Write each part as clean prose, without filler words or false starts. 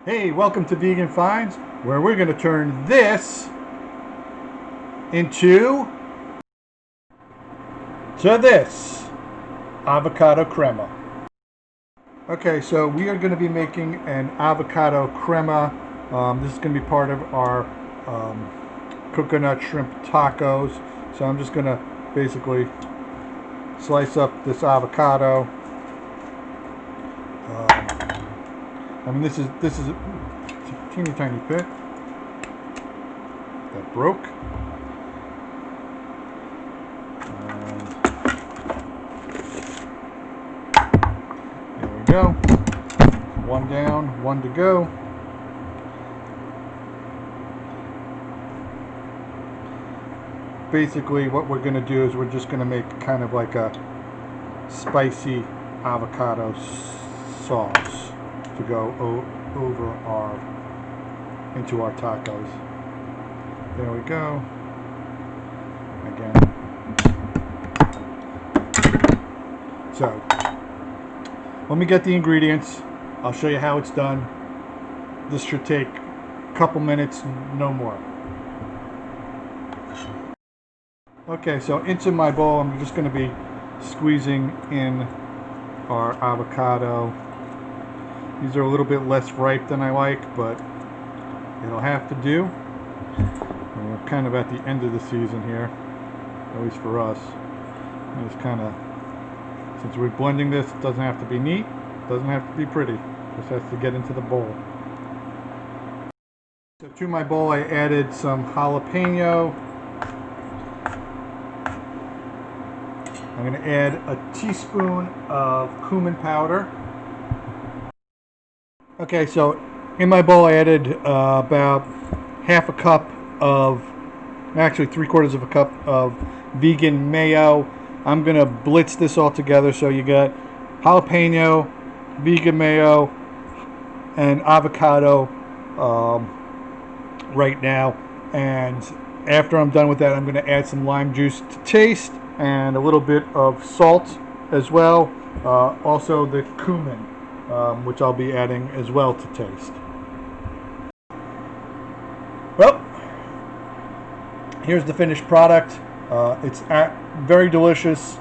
Hey, welcome to Vegan Finds, where we're going to turn this into this avocado crema. Okay, so we are going to be making an avocado crema. This is going to be part of our coconut shrimp tacos. So I'm just going to basically slice up this avocado. I mean, this is a teeny tiny bit that broke. And there we go. One down, one to go. Basically, what we're going to do is we're just going to make kind of like a spicy avocado sauce to go over into our tacos. There we go. Again. So, let me get the ingredients. I'll show you how it's done. This should take a couple minutes, no more. Okay, so into my bowl, I'm just going to be squeezing in our avocado. These are a little bit less ripe than I like, but it'll have to do. And we're kind of at the end of the season here, at least for us. And it's kind of, since we're blending this, it doesn't have to be neat, it doesn't have to be pretty, it just has to get into the bowl. So to my bowl, I added some jalapeno. I'm going to add a teaspoon of cumin powder. Okay, so in my bowl I added about half a cup of, actually 3/4 of a cup of vegan mayo. I'm going to blitz this all together, so you got jalapeno, vegan mayo, and avocado right now. And after I'm done with that, I'm going to add some lime juice to taste and a little bit of salt as well. Also the cumin, which I'll be adding as well to taste. Well, here's the finished product. It's very delicious,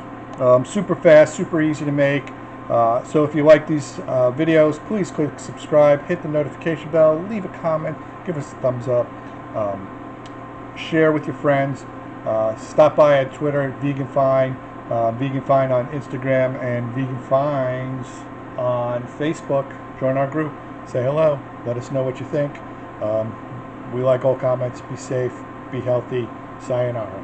super fast, super easy to make. So if you like these videos, please click subscribe, hit the notification bell, leave a comment, give us a thumbs up, share with your friends. Stop by at Twitter, Vegan Find, Vegan Find on Instagram, and Vegan Finds on Facebook. Join our group. Say hello. Let us know what you think. We like all comments. Be safe. Be healthy. Sayonara.